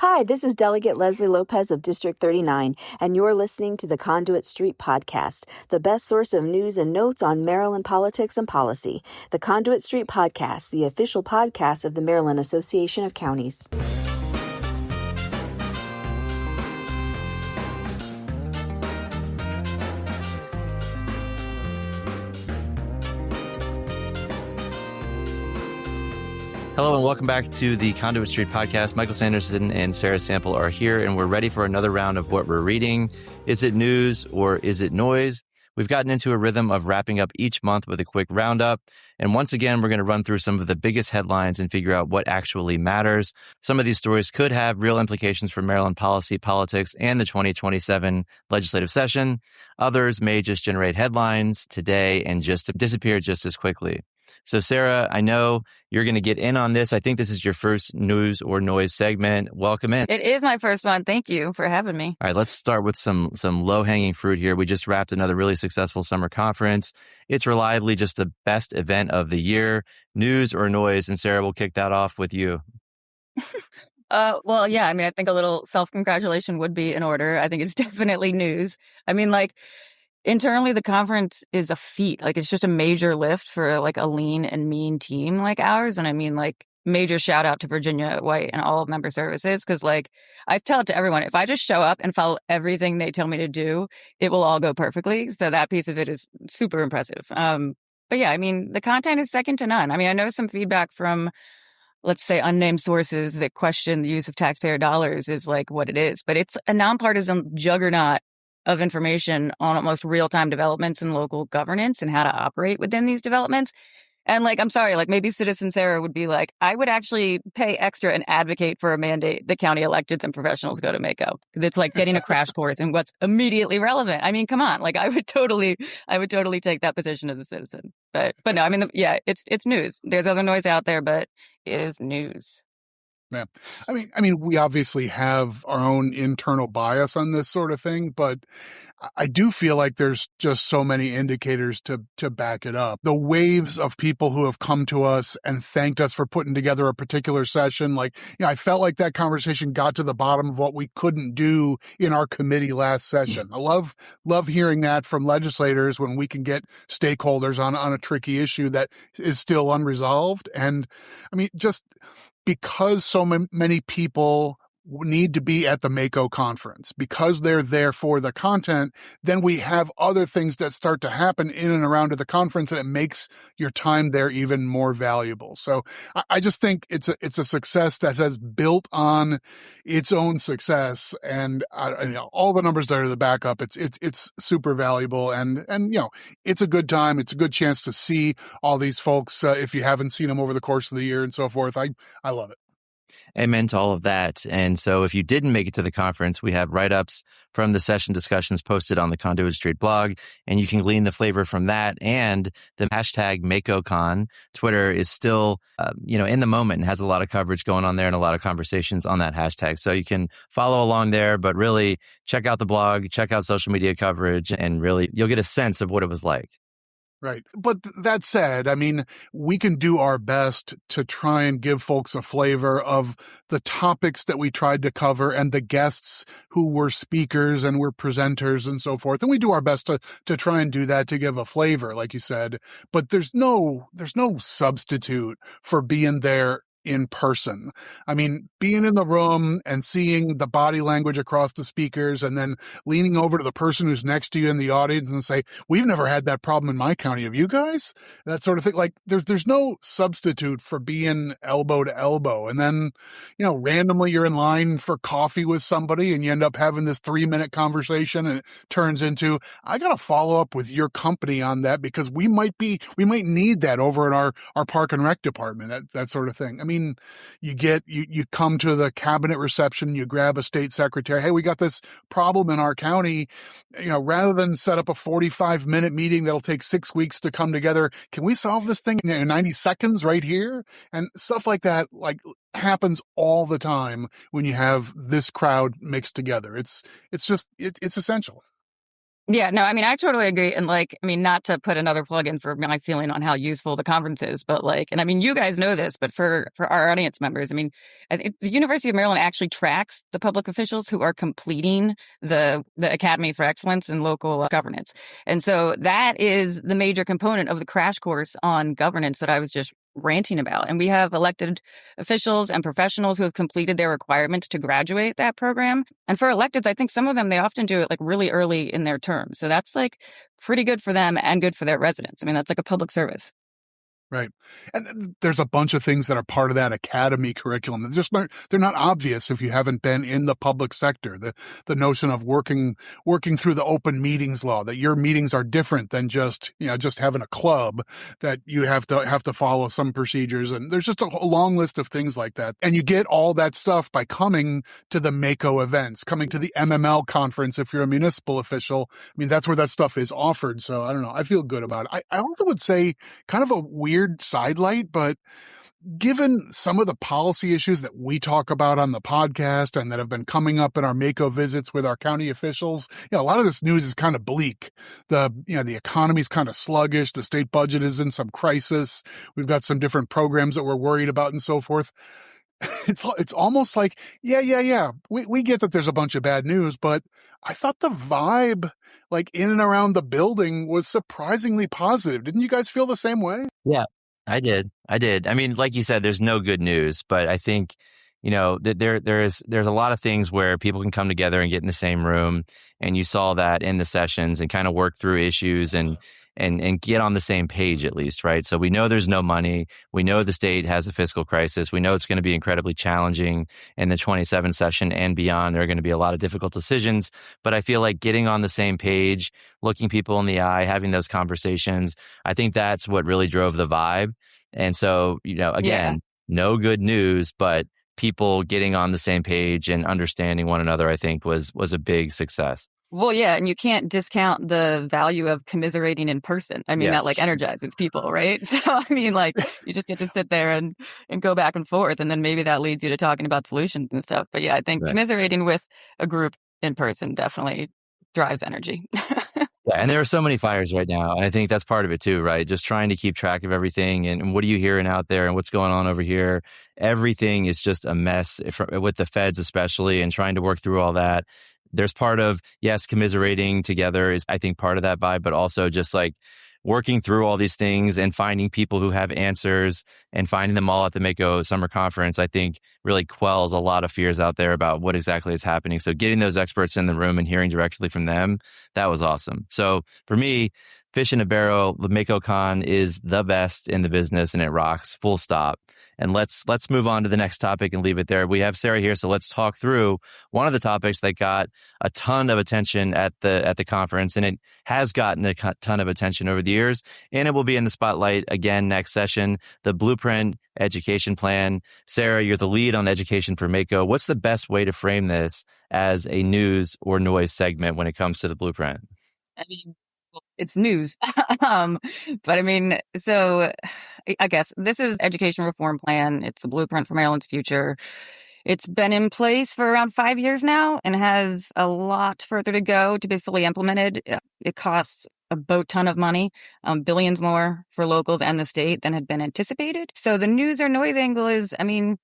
Hi, this is Delegate Leslie Lopez of District 39, and you're listening to the Conduit Street Podcast, the best source of news and notes on Maryland politics and policy. The Conduit Street Podcast, the official podcast of the Maryland Association of Counties. Hello and welcome back to the Conduit Street Podcast. Michael Sanderson and Sarah Sample are here, and we're ready for another round of what we're reading. Is it news or is it noise? We've gotten into a rhythm of wrapping up each month with a quick roundup. And once again, we're going to run through some of the biggest headlines and figure out what actually matters. Some of these stories could have real implications for Maryland policy, politics, and the 2027 legislative session. Others may just generate headlines today and just disappear just as quickly. So, Sarah, I know you're going to get in on this. I think this is your first news or noise segment. Welcome in. It is my first one. Thank you for having me. All right, let's start with some low-hanging fruit here. We just wrapped another really successful summer conference. It's reliably just the best event of the year. News or noise? And Sarah, we'll kick that off with you. Well, yeah, I think a little self-congratulation would be in order. I think it's definitely news. Internally, the conference is a feat. It's just a major lift for a lean and mean team like ours. And major shout out to Virginia White and all of member services. Because I tell it to everyone, if I just show up and follow everything they tell me to do, it will all go perfectly. So that piece of it is super impressive. But yeah, the content is second to none. I know some feedback from, let's say, unnamed sources that question the use of taxpayer dollars is what it is. But it's a nonpartisan juggernaut of information on almost real-time developments in local governance and how to operate within these developments. And I'm sorry, maybe Citizen Sarah would be I would actually pay extra and advocate for a mandate that county electeds and professionals go to MACo. Because it's getting a crash course in what's immediately relevant. Come on, I would totally take that position as a citizen. But no, it's news. There's other noise out there, but it is news. Yeah. We obviously have our own internal bias on this sort of thing, but I do feel like there's just so many indicators to back it up. The waves of people who have come to us and thanked us for putting together a particular session. I felt like that conversation got to the bottom of what we couldn't do in our committee last session. I love hearing that from legislators when we can get stakeholders on a tricky issue that is still unresolved. And just because so many people need to be at the MACo conference, because they're there for the content, then we have other things that start to happen in and around the conference, and it makes your time there even more valuable. So I just think it's a success that has built on its own success, and all the numbers that are the backup. It's super valuable, and it's a good time. It's a good chance to see all these folks if you haven't seen them over the course of the year and so forth. I love it. Amen to all of that. And so if you didn't make it to the conference, we have write-ups from the session discussions posted on the Conduit Street blog, and you can glean the flavor from that and the hashtag MACoCon. Twitter is still, in the moment and has a lot of coverage going on there and a lot of conversations on that hashtag. So you can follow along there, but really check out the blog, check out social media coverage, and really you'll get a sense of what it was like. Right. But that said, we can do our best to try and give folks a flavor of the topics that we tried to cover and the guests who were speakers and were presenters and so forth. And we do our best to try and do that, to give a flavor, like you said. But there's no substitute for being there in person. Being in the room and seeing the body language across the speakers, and then leaning over to the person who's next to you in the audience and say, "We've never had that problem in my county. Have you guys?" That sort of thing. There's no substitute for being elbow to elbow. And then, randomly you're in line for coffee with somebody and you end up having this 3-minute conversation, and it turns into, "I got to follow up with your company on that because we might need that over in our park and rec department," that sort of thing. You come to the cabinet reception, you grab a state secretary. "Hey, we got this problem in our county. Rather than set up a 45-minute meeting that'll take 6 weeks to come together, can we solve this thing in 90 seconds right here?" And stuff like that, happens all the time when you have this crowd mixed together. It's essential. Yeah, no, I mean, I totally agree. And not to put another plug in for my feeling on how useful the conference is, but and I mean, you guys know this, but for our audience members, I mean, I think the University of Maryland actually tracks the public officials who are completing the Academy for Excellence in Local Governance. And so that is the major component of the crash course on governance that I was just ranting about. And we have elected officials and professionals who have completed their requirements to graduate that program. And for electeds, I think some of them, they often do it really early in their term. So that's pretty good for them and good for their residents. I mean, that's like a public service. Right. And there's a bunch of things that are part of that academy curriculum. They're not obvious if you haven't been in the public sector. The notion of working through the open meetings law, that your meetings are different than just having a club, that you have to follow some procedures. And there's just a long list of things like that. And you get all that stuff by coming to the MACo events, coming to the MML conference if you're a municipal official. I mean, that's where that stuff is offered. So I don't know. I feel good about it. I also would say kind of a weird sidelight, but given some of the policy issues that we talk about on the podcast and that have been coming up in our MACo visits with our county officials, a lot of this news is kind of bleak. The economy's kind of sluggish. The state budget is in some crisis. We've got some different programs that we're worried about and so forth. It's almost like, yeah. We get that there's a bunch of bad news, but I thought the vibe in and around the building was surprisingly positive. Didn't you guys feel the same way? Yeah, I did. I mean, like you said, there's no good news, but I think, there's a lot of things where people can come together and get in the same room. And you saw that in the sessions and kind of work through issues and get on the same page at least, right? So we know there's no money. We know the state has a fiscal crisis. We know it's going to be incredibly challenging in the 27 session and beyond. There are going to be a lot of difficult decisions, but I feel like getting on the same page, looking people in the eye, having those conversations, I think that's what really drove the vibe. And so, again, no good news, but people getting on the same page and understanding one another, I think was a big success. Well, yeah, and you can't discount the value of commiserating in person. I mean, Yes. that energizes people, right? So, I mean, you just get to sit there and go back and forth, and then maybe that leads you to talking about solutions and stuff. But yeah, I think commiserating with a group in person definitely drives energy. Yeah, and there are so many fires right now. And I think that's part of it too, right? Just trying to keep track of everything and what are you hearing out there and what's going on over here. Everything is just a mess with the feds especially, and trying to work through all that. There's part of, yes, commiserating together is, I think, part of that vibe, but also just working through all these things and finding people who have answers and finding them all at the MACo summer conference, I think really quells a lot of fears out there about what exactly is happening. So getting those experts in the room and hearing directly from them, that was awesome. So for me, fish in a barrel, the MACoCon is the best in the business and it rocks, full stop. And let's move on to the next topic and leave it there. We have Sarah here, so let's talk through one of the topics that got a ton of attention at the conference, and it has gotten a ton of attention over the years, and it will be in the spotlight again next session, the Blueprint Education Plan. Sarah, you're the lead on education for MACo. What's the best way to frame this as a news or noise segment when it comes to the Blueprint? I mean, it's news. But I mean, so I guess this is education reform plan. It's the blueprint for Maryland's future. It's been in place for around 5 years now and has a lot further to go to be fully implemented. It costs a boat ton of money, billions more for locals and the state than had been anticipated. So the news or noise angle is, I mean,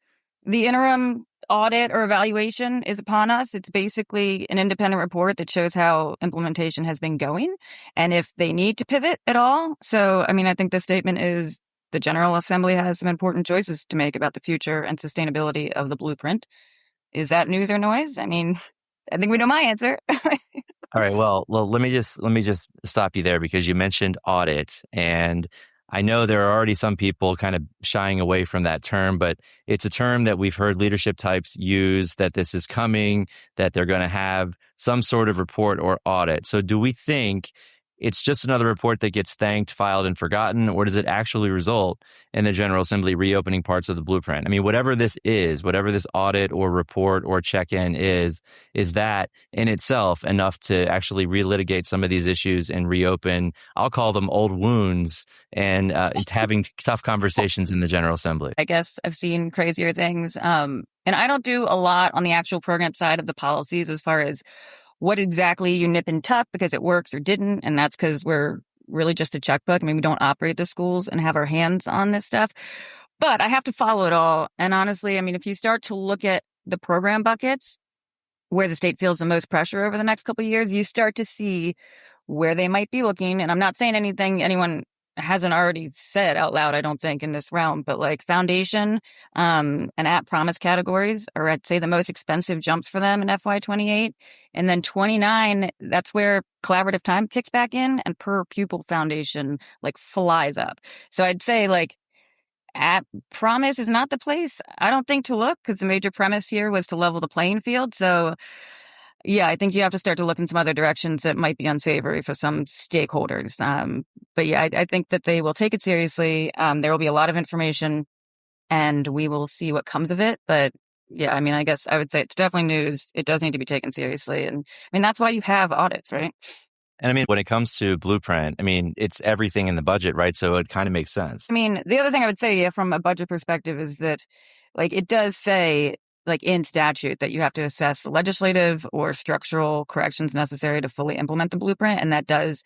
the interim audit or evaluation is upon us. It's basically an independent report that shows how implementation has been going and if they need to pivot at all. So, I mean, I think the statement is the General Assembly has some important choices to make about the future and sustainability of the blueprint. Is that news or noise? I mean, I think we know my answer. All right. Well, let me just stop you there because you mentioned audit, and I know there are already some people kind of shying away from that term, but it's a term that we've heard leadership types use, that this is coming, that they're going to have some sort of report or audit. So do we think it's just another report that gets thanked, filed, and forgotten, or does it actually result in the General Assembly reopening parts of the blueprint? I mean, whatever this is, whatever this audit or report or check-in is that in itself enough to actually relitigate some of these issues and reopen, I'll call them old wounds, and having tough conversations in the General Assembly? I guess I've seen crazier things. And I don't do a lot on the actual program side of the policies as far as what exactly you nip and tuck because it works or didn't. And that's because we're really just a checkbook. I mean, we don't operate the schools and have our hands on this stuff. But I have to follow it all. And honestly, I mean, if you start to look at the program buckets where the state feels the most pressure over the next couple of years, you start to see where they might be looking. And I'm not saying anything anyone hasn't already said out loud, I don't think, in this realm, but like foundation and at promise categories are, I'd say, the most expensive jumps for them in FY28. And then 29, that's where collaborative time kicks back in and per pupil foundation like flies up. So I'd say like at promise is not the place, I don't think, to look, because the major premise here was to level the playing field. So yeah, I think you have to start to look in some other directions that might be unsavory for some stakeholders. But yeah, I think that they will take it seriously. There will be a lot of information and we will see what comes of it. But yeah, I mean, I guess I would say it's definitely news. It does need to be taken seriously. And I mean, that's why you have audits, right? And I mean, when it comes to Blueprint, I mean, it's everything in the budget, right? So it kind of makes sense. I mean, the other thing I would say, yeah, from a budget perspective is that, like, it does say, like, in statute that you have to assess legislative or structural corrections necessary to fully implement the blueprint. And that does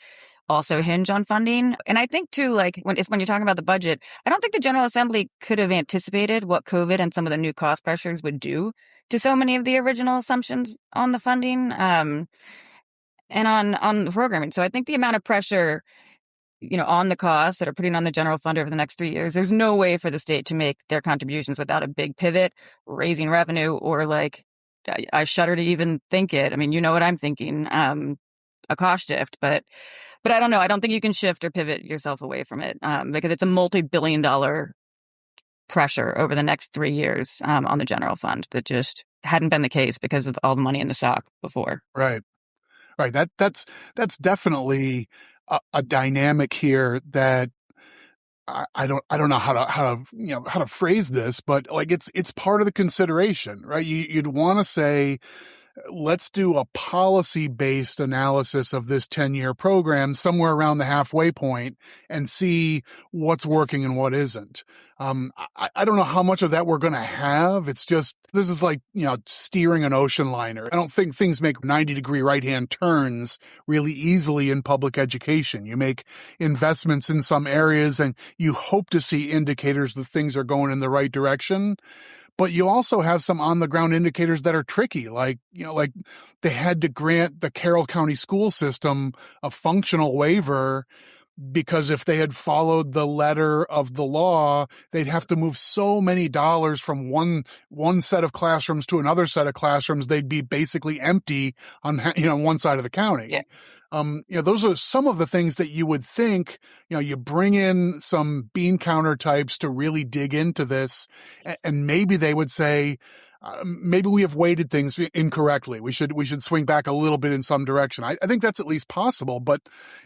also hinge on funding. And I think, too, like, when you're talking about the budget, I don't think the General Assembly could have anticipated what COVID and some of the new cost pressures would do to so many of the original assumptions on the funding. And on the programming. So I think the amount of pressure, on the costs that are putting on the general fund over the next 3 years, there's no way for the state to make their contributions without a big pivot, raising revenue, or like, I shudder to even think it. I mean, you know what I'm thinking, a cost shift, but I don't know. I don't think you can shift or pivot yourself away from it because it's a multi-billion-dollar pressure over the next 3 years on the general fund that just hadn't been the case because of all the money in the sock before. Right. Right. That's definitely a dynamic here that I don't know how to phrase this, but like it's part of the consideration, right? You'd want to say, let's do a policy-based analysis of this 10-year program somewhere around the halfway point and see what's working and what isn't. I don't know how much of that we're going to have. It's just, this is like, steering an ocean liner. I don't think things make 90-degree right-hand turns really easily in public education. You make investments in some areas and you hope to see indicators that things are going in the right direction. But you also have some on-the-ground indicators that are tricky, like they had to grant the Carroll County school system a functional waiver because if they had followed the letter of the law, they'd have to move so many dollars from one set of classrooms to another set of classrooms. They'd be basically empty on one side of the county. Yeah. Those are some of the things that you would think, you bring in some bean counter types to really dig into this, and maybe they would say, maybe we have weighted things incorrectly. We should swing back a little bit in some direction. I think that's at least possible. But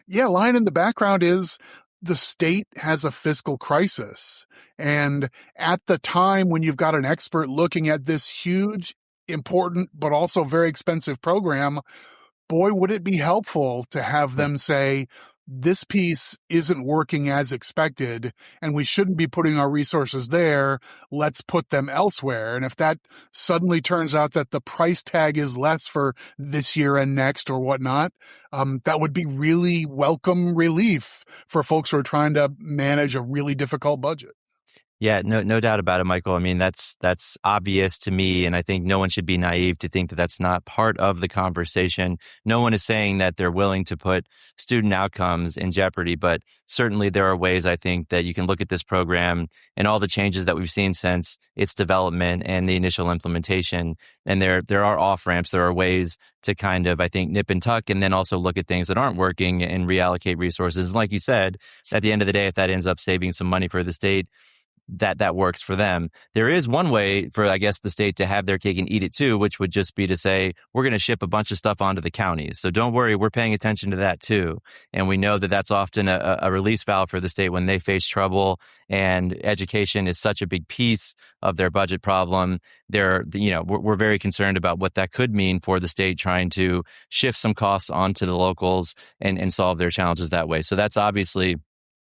yeah, lying in the background is the state has a fiscal crisis. And at the time when you've got an expert looking at this huge, important, but also very expensive program, boy, would it be helpful to have them say, this piece isn't working as expected, and we shouldn't be putting our resources there. Let's put them elsewhere. And if that suddenly turns out that the price tag is less for this year and next or whatnot, that would be really welcome relief for folks who are trying to manage a really difficult budget. Yeah, no doubt about it, Michael. I mean, that's obvious to me, and I think no one should be naive to think that that's not part of the conversation. No one is saying that they're willing to put student outcomes in jeopardy, but certainly there are ways, I think, that you can look at this program and all the changes that we've seen since its development and the initial implementation. And there are off-ramps. There are ways to kind of, I think, nip and tuck, and then also look at things that aren't working and reallocate resources. And like you said, at the end of the day, if that ends up saving some money for the state, that works for them. There is one way for, I guess, the state to have their cake and eat it too, which would just be to say, we're going to ship a bunch of stuff onto the counties. So don't worry, we're paying attention to that too. And we know that that's often a release valve for the state when they face trouble, and education is such a big piece of their budget problem. We're very concerned about what that could mean for the state trying to shift some costs onto the locals and solve their challenges that way. So that's obviously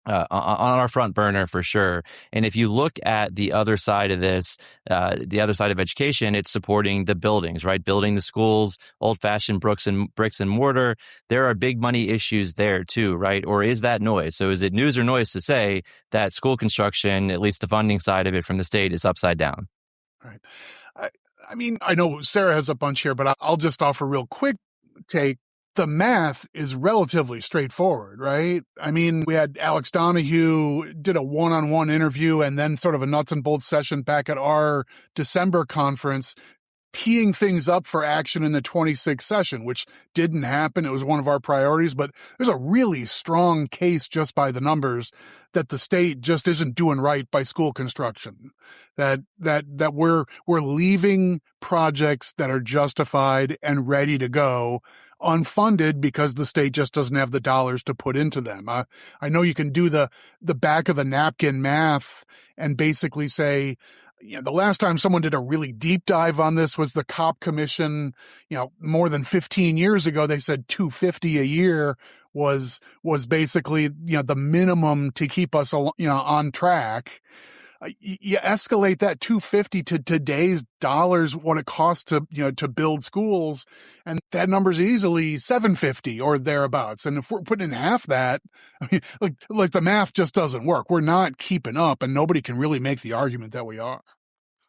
on our front burner for sure. And if you look at the other side of this, the other side of education, it's supporting the buildings, right? Building the schools, old-fashioned bricks and mortar. There are big money issues there too, right? Or is that noise? So is it news or noise to say that school construction, at least the funding side of it from the state, is upside down? Right. I mean, I know Sarah has a bunch here, but I'll just offer a real quick take. The math is relatively straightforward, right? I mean, we had Alex Donahue did a one-on-one interview and then sort of a nuts and bolts session back at our December conference, teeing things up for action in the 26th session, which didn't happen. It was one of our priorities, but there's a really strong case just by the numbers that the state just isn't doing right by school construction. That we're leaving projects that are justified and ready to go unfunded because the state just doesn't have the dollars to put into them. I know you can do the back of the napkin math and basically say, the last time someone did a really deep dive on this was the COP Commission, more than 15 years ago. They said $250 a year was basically, the minimum to keep us, on track. You escalate that $250 to today's dollars, what it costs to build schools, and that number's easily $750 or thereabouts. And if we're putting in half that, I mean, like the math just doesn't work. We're not keeping up, and nobody can really make the argument that we are.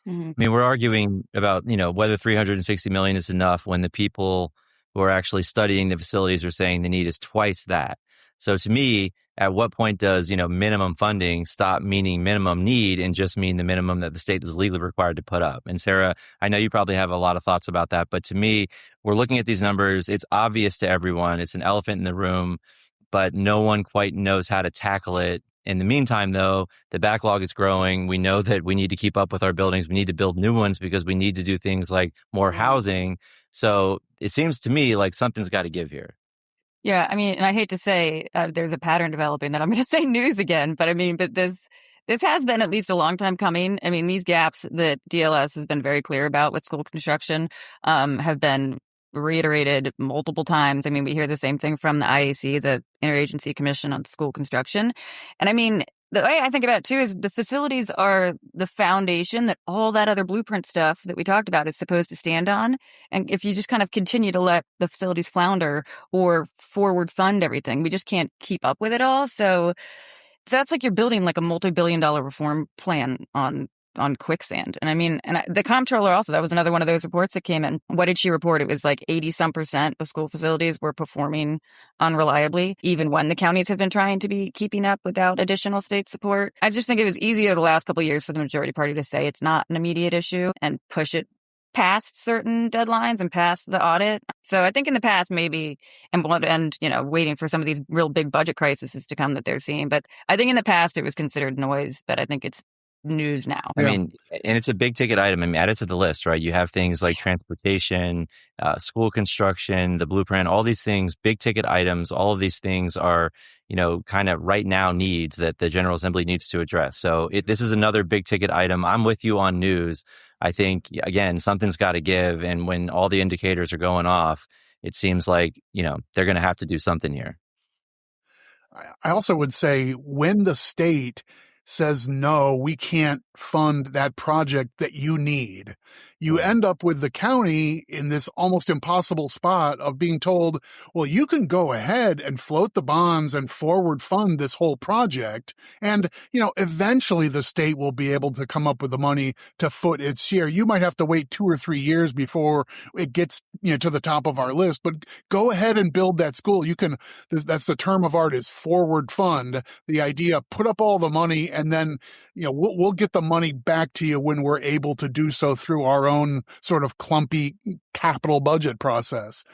Mm-hmm. I mean, we're arguing about, whether $360 million is enough when the people who are actually studying the facilities are saying the need is twice that. So to me, at what point does, minimum funding stop meaning minimum need and just mean the minimum that the state is legally required to put up? And Sarah, I know you probably have a lot of thoughts about that, but to me, we're looking at these numbers. It's obvious to everyone. It's an elephant in the room, but no one quite knows how to tackle it. In the meantime, though, the backlog is growing. We know that we need to keep up with our buildings. We need to build new ones because we need to do things like more housing. So it seems to me like something's got to give here. Yeah, I mean, and I hate to say there's a pattern developing that I'm going to say news again, but this has been at least a long time coming. I mean, these gaps that DLS has been very clear about with school construction have been reiterated multiple times. I mean, we hear the same thing from the IAC, the Interagency Commission on School Construction. And I mean, the way I think about it too is the facilities are the foundation that all that other blueprint stuff that we talked about is supposed to stand on. And if you just kind of continue to let the facilities flounder or forward fund everything, we just can't keep up with it all. So that's like you're building like a multi-billion-dollar reform plan on quicksand. And I mean, the comptroller also, that was another one of those reports that came in. What did she report? It was like 80% of school facilities were performing unreliably, even when the counties have been trying to be keeping up without additional state support. I just think it was easier the last couple of years for the majority party to say it's not an immediate issue and push it past certain deadlines and past the audit. So I think in the past, maybe, and waiting for some of these real big budget crises to come that they're seeing. But I think in the past, it was considered noise, but I think it's news now. I mean, and it's a big ticket item. I mean, add it to the list, right? You have things like transportation, school construction, the blueprint, all these things, big ticket items. All of these things are, kind of right now needs that the General Assembly needs to address. So this is another big ticket item. I'm with you on news. I think, again, something's got to give. And when all the indicators are going off, it seems like, they're going to have to do something here. I also would say when the state says, no, we can't fund that project that you need, you end up with the county in this almost impossible spot of being told, well, you can go ahead and float the bonds and forward fund this whole project. And, eventually the state will be able to come up with the money to foot its share. You might have to wait 2 or 3 years before it gets, to the top of our list, but go ahead and build that school. You can, that's the term of art, is forward fund. The idea, put up all the money and then, we'll get the money back to you when we're able to do so through our own sort of clumpy capital budget process.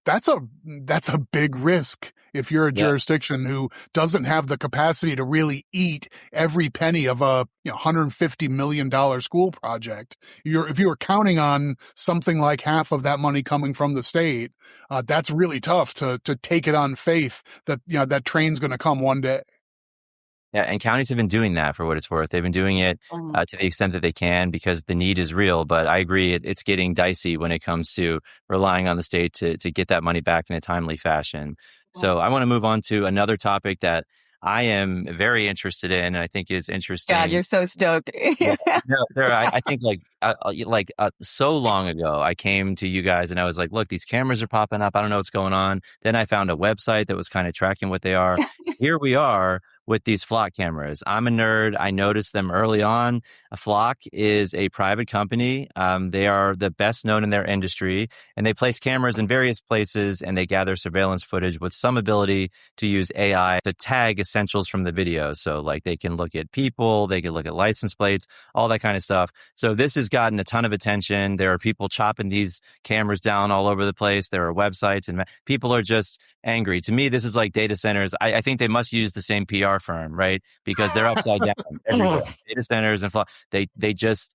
That's a big risk if you're a jurisdiction who doesn't have the capacity to really eat every penny of a $150 million school project. If you were counting on something like half of that money coming from the state, that's really tough to take it on faith that that train's going to come one day. Yeah, and counties have been doing that for what it's worth. They've been doing it to the extent that they can because the need is real. But I agree, it's getting dicey when it comes to relying on the state to get that money back in a timely fashion. So I want to move on to another topic that I am very interested in, and I think is interesting. God, you're so stoked. Yeah, no, I think so long ago, I came to you guys and I was like, look, these cameras are popping up. I don't know what's going on. Then I found a website that was kind of tracking what they are. Here we are with these Flock cameras. I'm a nerd. I noticed them early on. Flock is a private company. They are the best known in their industry, and they place cameras in various places and they gather surveillance footage with some ability to use AI to tag essentials from the video. So like they can look at people, they can look at license plates, all that kind of stuff. So this has gotten a ton of attention. There are people chopping these cameras down all over the place. There are websites and people are just angry. To me, this is like data centers. I think they must use the same PR firm, right? Because they're upside down everywhere. Data centers and they just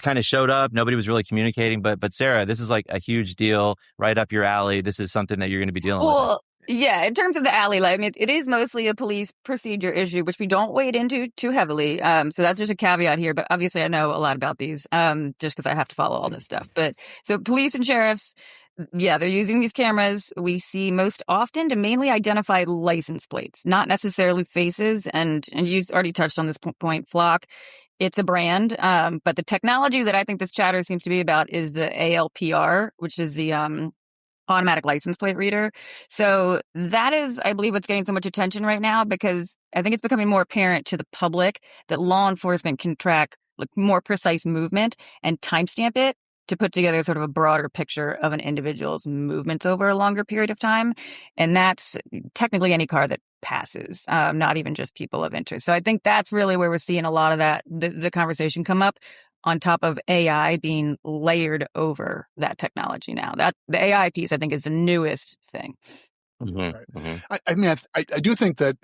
kind of showed up. Nobody was really communicating. But Sarah, this is like a huge deal right up your alley. This is something that you're going to be dealing with. Well, yeah, in terms of the alley, like, I mean, it is mostly a police procedure issue, which we don't wade into too heavily. So that's just a caveat here. But obviously, I know a lot about these, just because I have to follow all this stuff. But so police and sheriffs, yeah, they're using these cameras we see most often to mainly identify license plates, not necessarily faces. And you already touched on this point, Flock. It's a brand, but the technology that I think this chatter seems to be about is the ALPR, which is the automatic license plate reader. So that is, I believe, what's getting so much attention right now, because I think it's becoming more apparent to the public that law enforcement can track like more precise movement and timestamp it to put together sort of a broader picture of an individual's movements over a longer period of time. And that's technically any car that passes, not even just people of interest. So I think that's really where we're seeing a lot of that, the conversation come up, on top of AI being layered over that technology now. That the AI piece, I think, is the newest thing. Mm-hmm. Right. Mm-hmm. I mean, I do think that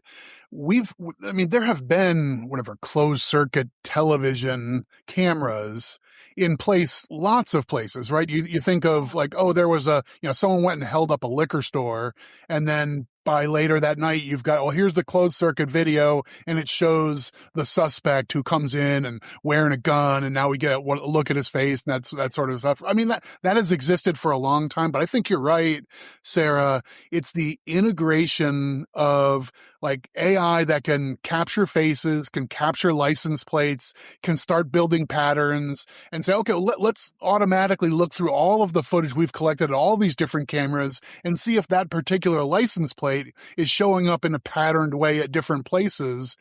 there have been whatever closed circuit television cameras in place, lots of places, right? You think of like, oh, there was someone went and held up a liquor store, and then by later that night, you've got, well, here's the closed circuit video, and it shows the suspect who comes in and wearing a gun, and now we get a look at his face and that sort of stuff. I mean, that has existed for a long time, but I think you're right, Sarah. It's the integration of like AI that can capture faces, can capture license plates, can start building patterns and say, okay, let's automatically look through all of the footage we've collected at all these different cameras and see if that particular license plate is showing up in a patterned way at different places.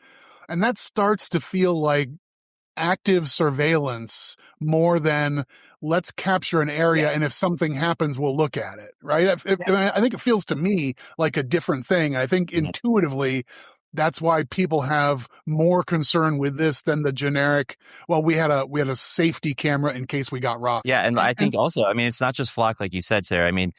And that starts to feel like active surveillance more than let's capture an area, and if something happens, we'll look at it, right? I think it feels to me like a different thing. I think intuitively, that's why people have more concern with this than the generic, well, we had a safety camera in case we got robbed. Yeah, and I think also, I mean, it's not just Flock, like you said, Sarah. I mean,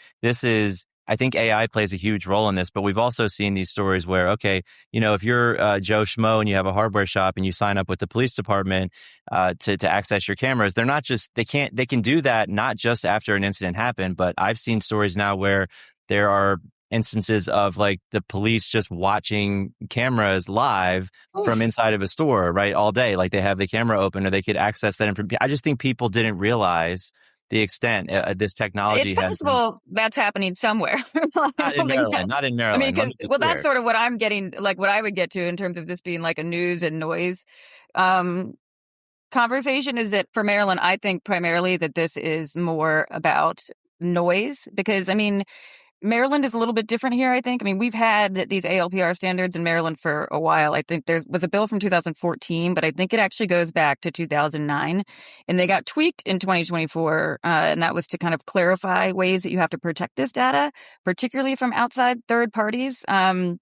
I think AI plays a huge role in this, but we've also seen these stories where, okay, if you're Joe Schmo and you have a hardware shop and you sign up with the police department to access your cameras, they can do that not just after an incident happened, but I've seen stories now where there are instances of like the police just watching cameras live from inside of a store, right, all day. Like they have the camera open or they could access that information. I just think people didn't realize the extent this technology it's possible that's happening somewhere. Not in Maryland. Not in Maryland. I mean, because that's sort of what I'm getting, like what I would get to in terms of this being like a news and noise conversation, is that for Maryland, I think primarily that this is more about noise, because I mean, Maryland is a little bit different here, I think. I mean, we've had these ALPR standards in Maryland for a while. I think there was a bill from 2014, but I think it actually goes back to 2009. And they got tweaked in 2024, and that was to kind of clarify ways that you have to protect this data, particularly from outside third parties. And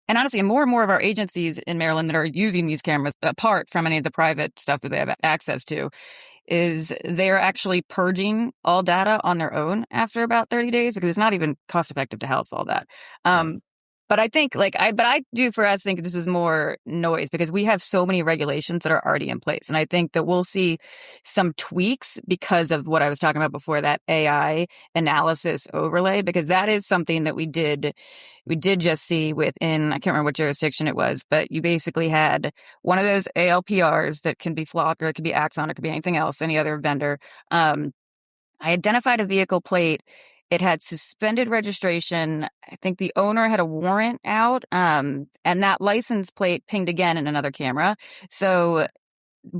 honestly, more and more of our agencies in Maryland that are using these cameras, apart from any of the private stuff that they have access to, is they're actually purging all data on their own after about 30 days, because it's not even cost effective to house all that. But I think I do for us think this is more noise, because we have so many regulations that are already in place. And I think that we'll see some tweaks because of what I was talking about before, that AI analysis overlay, because that is something that we did just see within, I can't remember what jurisdiction it was, but you basically had one of those ALPRs that can be Flock, or it could be Axon, it could be anything else, any other vendor. I identified a vehicle plate, It had suspended registration. I think the owner had a warrant out, and that license plate pinged again in another camera. So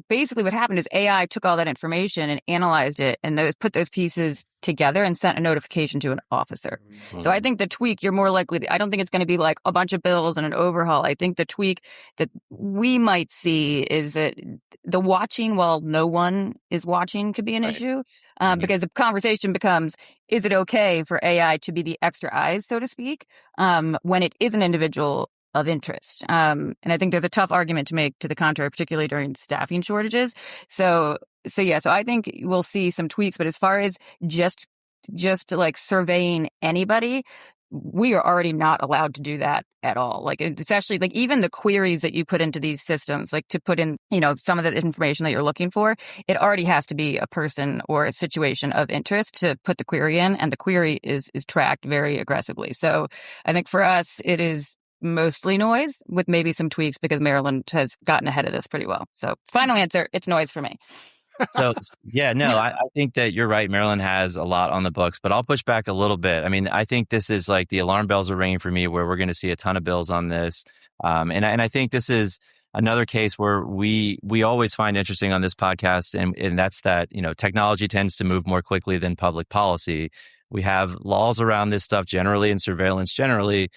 basically what happened is AI took all that information and analyzed it and put those pieces together and sent a notification to an officer. So I think the tweak, you're more likely I don't think it's going to be like a bunch of bills and an overhaul. I think the tweak that we might see is that the watching while no one is watching could be an issue, because the conversation becomes, is it okay for AI to be the extra eyes, so to speak, when it is an individual of interest. And I think there's a tough argument to make to the contrary, particularly during staffing shortages. So I think we'll see some tweaks, but as far as just like surveying anybody, we are already not allowed to do that at all. Like, it's actually like even the queries that you put into these systems, like to put in, some of the information that you're looking for, it already has to be a person or a situation of interest to put the query in, and the query is tracked very aggressively. So I think for us, it is mostly noise with maybe some tweaks because Maryland has gotten ahead of this pretty well. So final answer, it's noise for me. So, I think that you're right. Maryland has a lot on the books, but I'll push back a little bit. I mean, I think this is like the alarm bells are ringing for me where we're going to see a ton of bills on this. And I think this is another case where we always find interesting on this podcast. And that's that, technology tends to move more quickly than public policy. We have laws around this stuff generally and surveillance generally.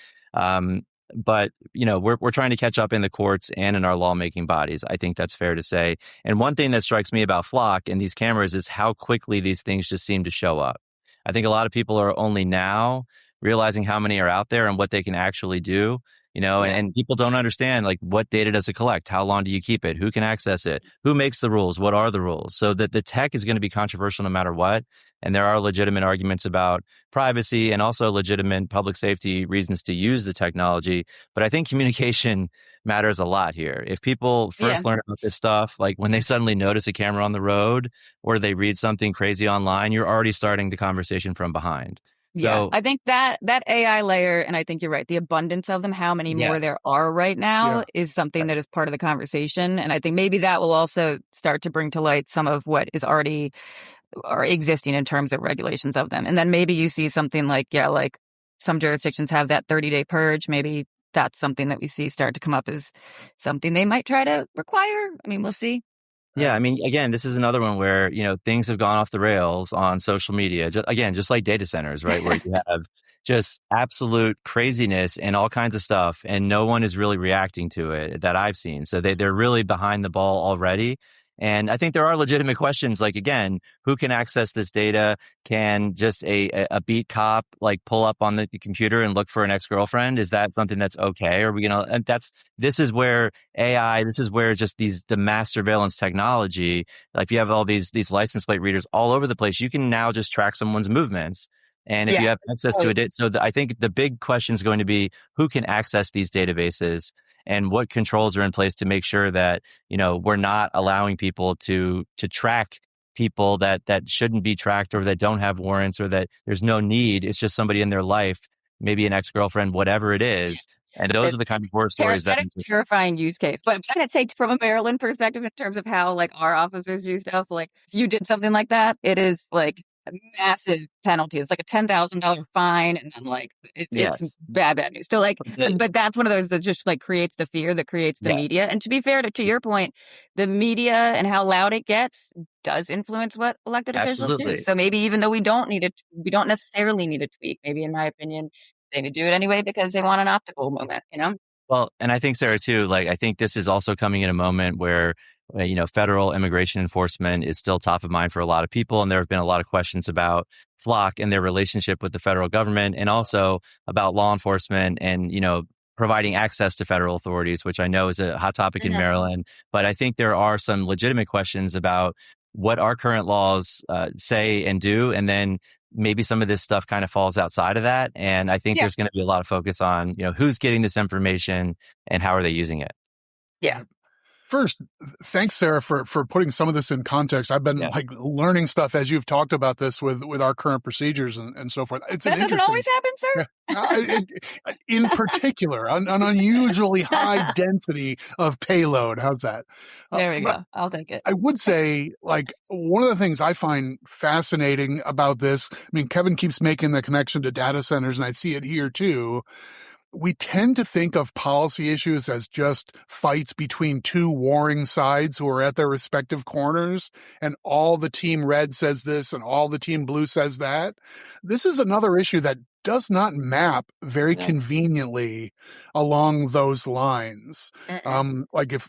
But, we're trying to catch up in the courts and in our lawmaking bodies. I think that's fair to say. And one thing that strikes me about Flock and these cameras is how quickly these things just seem to show up. I think a lot of people are only now realizing how many are out there and what they can actually do. And people don't understand, like, what data does it collect? How long do you keep it? Who can access it? Who makes the rules? What are the rules? So that the tech is going to be controversial no matter what. And there are legitimate arguments about privacy and also legitimate public safety reasons to use the technology. But I think communication matters a lot here. If people first learn about this stuff, like when they suddenly notice a camera on the road or they read something crazy online, you're already starting the conversation from behind. So I think that AI layer, and I think you're right, the abundance of them, how many more there are right now is something that is part of the conversation. And I think maybe that will also start to bring to light some of what is already or existing in terms of regulations of them. And then maybe you see something like, like some jurisdictions have that 30-day purge. Maybe that's something that we see start to come up as something they might try to require. I mean, we'll see. Yeah, I mean, again, this is another one where, things have gone off the rails on social media. Just like data centers, right? Where you have just absolute craziness and all kinds of stuff, and no one is really reacting to it that I've seen. So they're really behind the ball already. And I think there are legitimate questions like, again, who can access this data? Can just a beat cop like pull up on the computer and look for an ex-girlfriend? Is that something that's okay? Or this is where AI, this is where just the mass surveillance technology, like you have all these license plate readers all over the place, you can now just track someone's movements. And if you have access to it, I think the big question is going to be who can access these databases and what controls are in place to make sure that, we're not allowing people to track people that shouldn't be tracked or that don't have warrants or that there's no need. It's just somebody in their life, maybe an ex-girlfriend, whatever it is. And those are the kind of horror stories that is a terrifying use case. But I'd say from a Maryland perspective, in terms of how like our officers do stuff, like if you did something like that, it is like a massive penalty. It's like a $10,000 fine, and then like it's bad news. So like, but that's one of those that just like creates the fear, that creates the media. And to be fair to your point, the media and how loud it gets does influence what elected officials do. So maybe even though we don't necessarily need a tweak. Maybe in my opinion, they would do it anyway because they want an optical moment. Well, and I think, Sarah, too, like, I think this is also coming in a moment where, federal immigration enforcement is still top of mind for a lot of people. And there have been a lot of questions about Flock and their relationship with the federal government, and also about law enforcement and, providing access to federal authorities, which I know is a hot topic in Maryland. But I think there are some legitimate questions about what our current laws say and do. And then maybe some of this stuff kind of falls outside of that. And I think there's going to be a lot of focus on, who's getting this information and how are they using it. Yeah. First, thanks, Sarah, for putting some of this in context. I've been learning stuff as you've talked about this with our current procedures and so forth. It's that doesn't always happen, sir. In particular, an unusually high density of payload. How's that? There we go. I'll take it. I would say, one of the things I find fascinating about this, I mean, Kevin keeps making the connection to data centers, and I see it here too. We tend to think of policy issues as just fights between two warring sides who are at their respective corners, and all the team red says this and all the team blue says that. This is another issue that does not map very conveniently along those lines. If,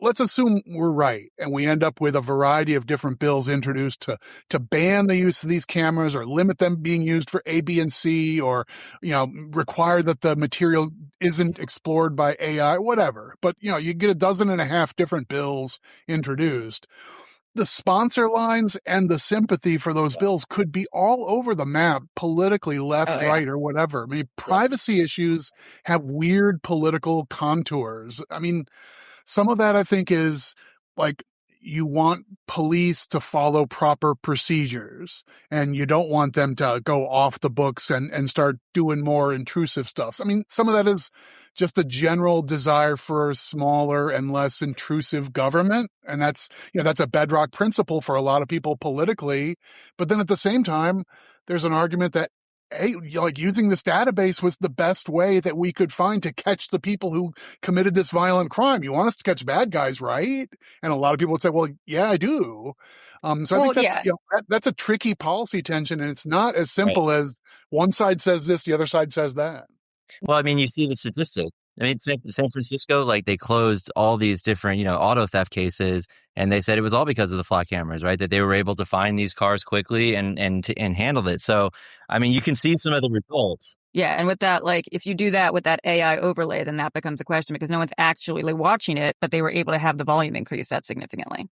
let's assume we're right and we end up with a variety of different bills introduced to ban the use of these cameras or limit them being used for A, B, and C, or, require that the material isn't explored by AI, whatever. But, you get a dozen and a half different bills introduced. The sponsor lines and the sympathy for those bills could be all over the map, politically left, right, or whatever. I mean, privacy issues have weird political contours. I mean, some of that I think is you want police to follow proper procedures, and you don't want them to go off the books and start doing more intrusive stuff. I mean, some of that is just a general desire for a smaller and less intrusive government. And that's a bedrock principle for a lot of people politically. But then at the same time, there's an argument that, hey, using this database was the best way that we could find to catch the people who committed this violent crime. You want us to catch bad guys, right? And a lot of people would say, well, yeah, I do. So I think that's a tricky policy tension, and it's not as simple as one side says this, the other side says that. Well, I mean, you see the statistic. I mean, San Francisco, they closed all these different, auto theft cases, and they said it was all because of the flock cameras, right? That they were able to find these cars quickly and handled it. So, I mean, you can see some of the results. Yeah, and with that, if you do that with that AI overlay, then that becomes a question because no one's actually watching it, but they were able to have the volume increase that significantly.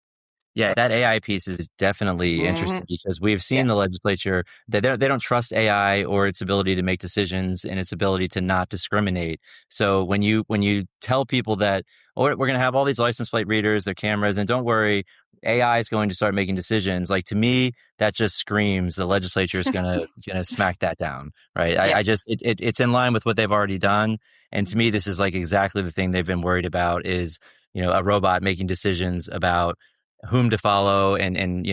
Yeah, that AI piece is definitely interesting because we've seen the legislature that they don't trust AI or its ability to make decisions and its ability to not discriminate. So when you tell people that, we're going to have all these license plate readers, their cameras, and don't worry, AI is going to start making decisions. To me, that just screams the legislature is going to smack that down, right? Yeah. It's in line with what they've already done, and to me, this is exactly the thing they've been worried about is a robot making decisions about whom to follow, and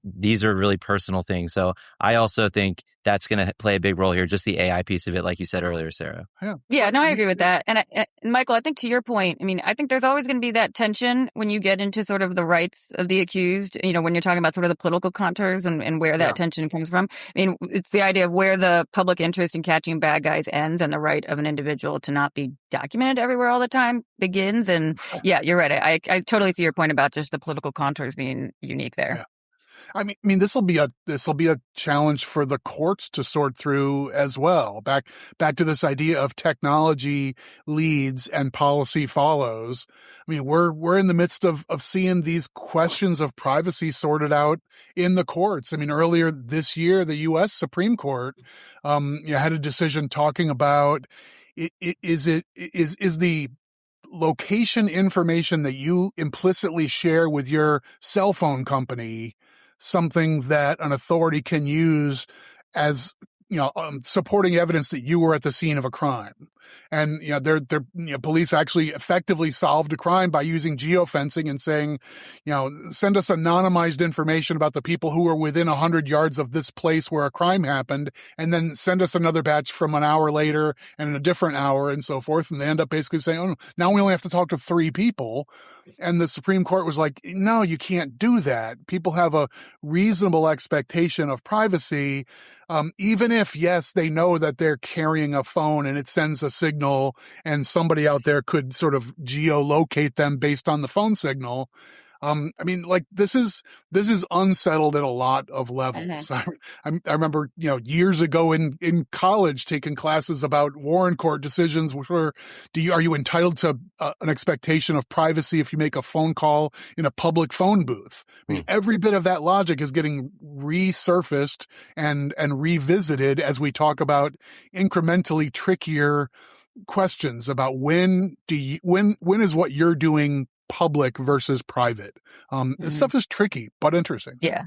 these are really personal things. So I also think that's going to play a big role here, just the AI piece of it, like you said earlier, Sarah. Yeah, no, I agree with that. And Michael, I think to your point, I mean, I think there's always going to be that tension when you get into sort of the rights of the accused, when you're talking about sort of the political contours and where that tension comes from. I mean, it's the idea of where the public interest in catching bad guys ends and the right of an individual to not be documented everywhere all the time begins. And yeah, you're right. I totally see your point about just the political contours being unique there. Yeah. I mean, this will be a challenge for the courts to sort through as well. Back to this idea of technology leads and policy follows. I mean, we're in the midst of seeing these questions of privacy sorted out in the courts. I mean, earlier this year, the U.S. Supreme Court had a decision talking about is the location information that you implicitly share with your cell phone company something that an authority can use as supporting evidence that you were at the scene of a crime. And police actually effectively solved a crime by using geofencing and saying, send us anonymized information about the people who were within 100 yards of this place where a crime happened, and then send us another batch from an hour later and in a different hour and so forth. And they end up basically saying, oh, now we only have to talk to 3 people. And the Supreme Court was like, no, you can't do that. People have a reasonable expectation of privacy. Even if, yes, they know that they're carrying a phone and it sends a signal and somebody out there could sort of geolocate them based on the phone signal. I mean, this is unsettled at a lot of levels. I remember, years ago in college taking classes about Warren Court decisions, which were, are you entitled to an expectation of privacy if you make a phone call in a public phone booth? I mean, every bit of that logic is getting resurfaced and revisited as we talk about incrementally trickier questions about when is what you're doing public versus private. This stuff is tricky, but interesting. Yeah.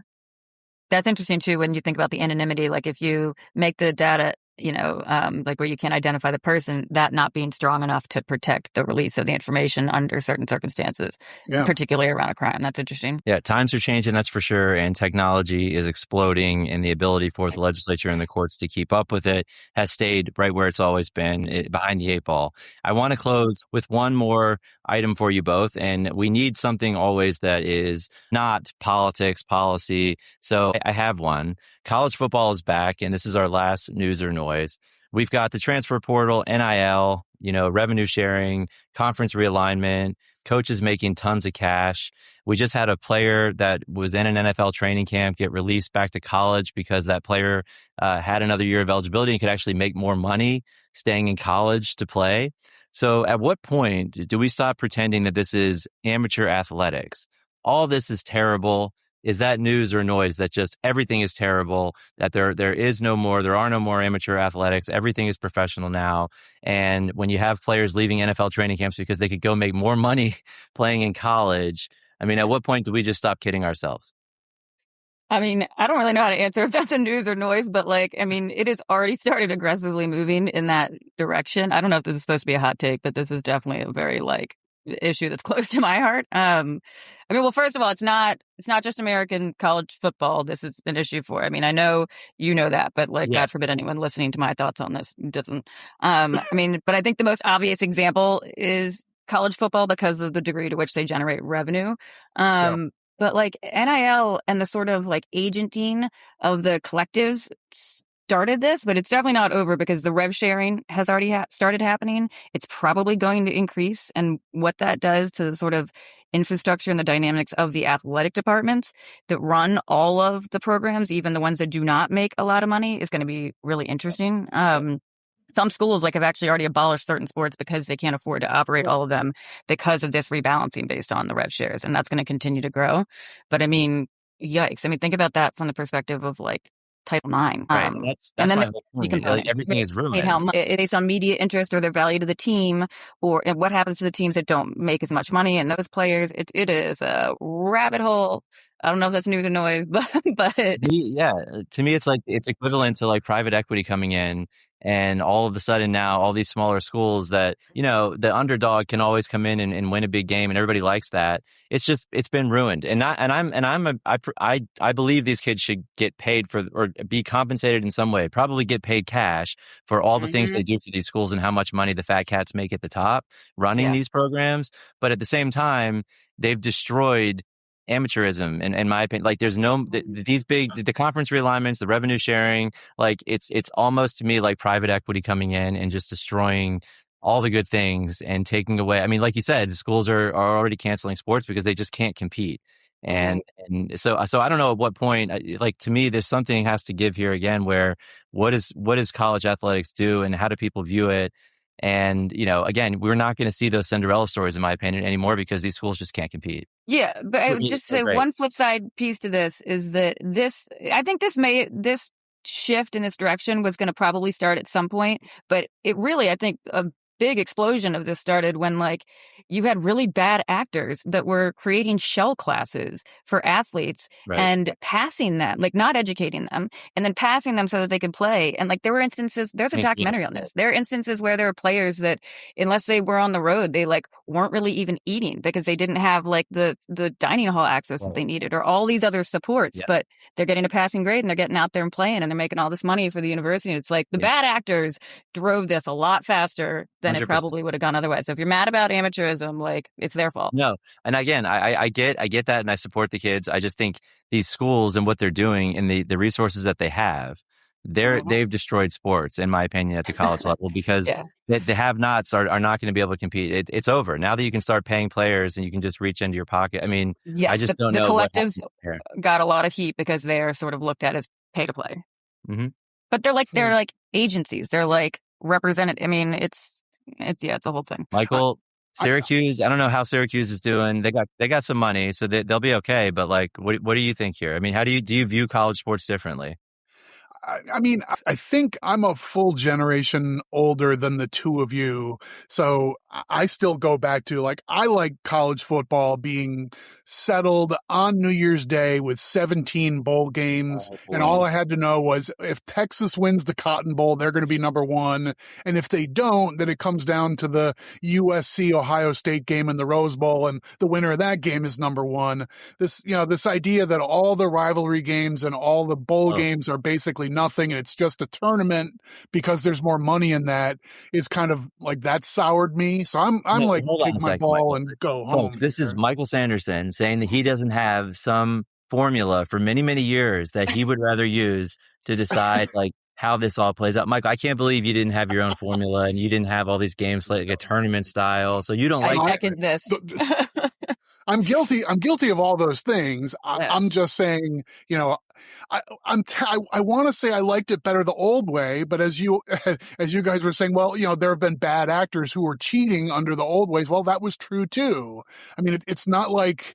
That's interesting too when you think about the anonymity. Like if you make the data, like where you can't identify the person, that not being strong enough to protect the release of the information under certain circumstances, particularly around a crime. That's interesting. Yeah, times are changing, that's for sure. And technology is exploding, and the ability for the legislature and the courts to keep up with it has stayed right where it's always been, behind the eight ball. I want to close with one more item for you both, and we need something always that is not politics, policy. So I have one. College football is back, and this is our last news or noise. We've got the transfer portal, NIL, revenue sharing, conference realignment, coaches making tons of cash. We just had a player that was in an NFL training camp get released back to college because that player had another year of eligibility and could actually make more money staying in college to play. So at what point do we stop pretending that this is amateur athletics? All this is terrible. Is that news or noise that just everything is terrible, that there are no more amateur athletics, everything is professional now? And when you have players leaving NFL training camps because they could go make more money playing in college, I mean, at what point do we just stop kidding ourselves? I mean, I don't really know how to answer if that's a news or noise, but it has already started aggressively moving in that direction. I don't know if this is supposed to be a hot take, but this is definitely a very issue that's close to my heart. Well, first of all, it's not just American college football. This is an issue for. I know you know that, but God forbid anyone listening to my thoughts on this doesn't. But I think the most obvious example is college football because of the degree to which they generate revenue. But NIL and the sort of agenting of the collectives started this, but it's definitely not over because the rev sharing has already started happening. It's probably going to increase. And what that does to the sort of infrastructure and the dynamics of the athletic departments that run all of the programs, even the ones that do not make a lot of money, is going to be really interesting. Some schools have actually already abolished certain sports because they can't afford to operate all of them because of this rebalancing based on the rev shares. And that's going to continue to grow. But yikes. Think about that from the perspective of Title IX. Right. That's my whole point. Everything is ruined. Based on media interest or their value to the team, or what happens to the teams that don't make as much money and those players. It is a rabbit hole. I don't know if that's news or noise, but yeah, to me, it's equivalent to private equity coming in. And all of a sudden now, all these smaller schools that, the underdog can always come in and win a big game, and everybody likes that. It's been ruined. I believe these kids should get paid for, or be compensated in some way, probably get paid cash for all the things they do for these schools and how much money the fat cats make at the top running these programs. But at the same time, they've destroyed amateurism, in my opinion. There's the conference realignments, the revenue sharing, it's almost to me like private equity coming in and just destroying all the good things and taking away. Like you said, schools are already canceling sports because they just can't compete. And so I don't know at what point, to me, there's something has to give here again, where what does college athletics do and how do people view it? And, again, we're not going to see those Cinderella stories, in my opinion, anymore because these schools just can't compete. Yeah, but I would just say one flip side piece to this is that I think this shift in this direction was going to probably start at some point, but it really, I think, a big explosion of this started when you had really bad actors that were creating shell classes for athletes and passing them, not educating them, and then passing them so that they could play. And there were instances, there's a documentary on this. There are instances where there were players that, unless they were on the road, they weren't really even eating because they didn't have the dining hall access that they needed or all these other supports, but they're getting a passing grade and they're getting out there and playing and they're making all this money for the university. And it's the bad actors drove this a lot faster than 100%. It probably would have gone otherwise. So if you're mad about amateurism, it's their fault. No. And again, I get that and I support the kids. I just think these schools and what they're doing and the resources that they have, they've destroyed sports, in my opinion, at the college level because the have-nots are not going to be able to compete. It's over. Now that you can start paying players and you can just reach into your pocket. Yes, I just don't know. The collectives got a lot of heat because they are sort of looked at as pay to play. Mm-hmm. But they're agencies. They're represented. It's a whole thing. Michael, Syracuse, I don't know how Syracuse is doing. They got some money, so they'll be okay. But what do you think here? How do you view college sports differently? I mean, I think I'm a full generation older than the two of you. So I still go back to I like college football being settled on New Year's Day with 17 bowl games. And all I had to know was if Texas wins the Cotton Bowl, they're going to be number one. And if they don't, then it comes down to the USC Ohio State game in the Rose Bowl. And the winner of that game is number one. This idea that all the rivalry games and all the bowl games are basically nothing and it's just a tournament because there's more money in that is kind of that soured me. So I'm take my ball Michael, and go home. Folks, this is Michael Sanderson saying that he doesn't have some formula for many, many years that he would rather use to decide how this all plays out. Michael, I can't believe you didn't have your own formula and you didn't have all these games like a tournament style. So you don't I second this. I'm guilty of all those things. Yes. I'm just saying, I want to say I liked it better the old way, but as you guys were saying, well, there have been bad actors who were cheating under the old ways. Well, that was true too. I mean, it's not like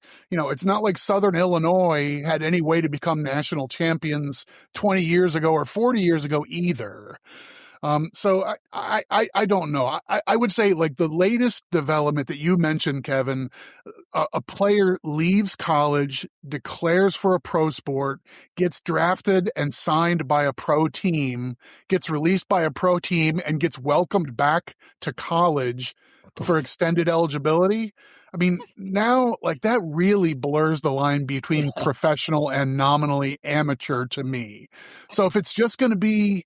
Southern Illinois had any way to become national champions 20 years ago or 40 years ago either. So I don't know. I would say the latest development that you mentioned, Kevin, a player leaves college, declares for a pro sport, gets drafted and signed by a pro team, gets released by a pro team and gets welcomed back to college for extended eligibility. I mean, now that really blurs the line between professional and nominally amateur to me. So if it's just going to be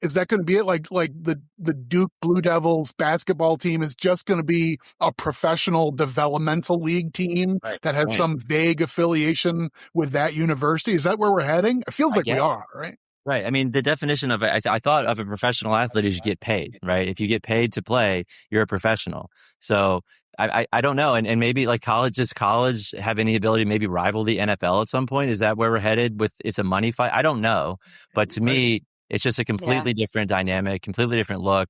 is that going to be it? Like the Duke Blue Devils basketball team is just going to be a professional developmental league team that has some vague affiliation with that university. Is that where we're heading? It feels like we are, right? Right. I mean, the definition of it, I thought of a professional athlete is you get paid, right? If you get paid to play, you're a professional. So I don't know. And maybe does college have any ability to maybe rival the NFL at some point? Is that where we're headed with it's a money fight? I don't know. But to me, it's just a completely different dynamic, completely different look.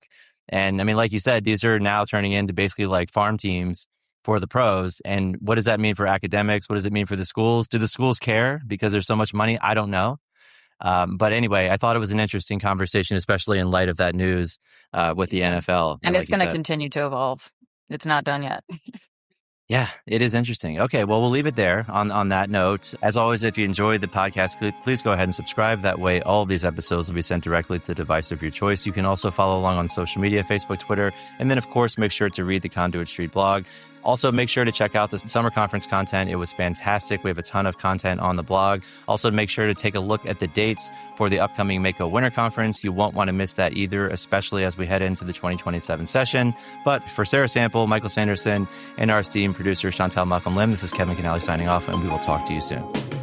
And I mean, like you said, these are now turning into basically farm teams for the pros. And what does that mean for academics? What does it mean for the schools? Do the schools care because there's so much money? I don't know. But anyway, I thought it was an interesting conversation, especially in light of that news with the NFL. And it's going to continue to evolve. It's not done yet. Yeah, it is interesting. Okay, well, we'll leave it there on that note. As always, if you enjoyed the podcast, please go ahead and subscribe. That way, all of these episodes will be sent directly to the device of your choice. You can also follow along on social media, Facebook, Twitter, and then, of course, make sure to read the Conduit Street blog. Also, make sure to check out the summer conference content. It was fantastic. We have a ton of content on the blog. Also, make sure to take a look at the dates for the upcoming MACo Winter Conference. You won't want to miss that either, especially as we head into the 2027 session. But for Sarah Sample, Michael Sanderson, and our esteemed producer, Chantal Malcolm Lim, this is Kevin Kinnally signing off, and we will talk to you soon.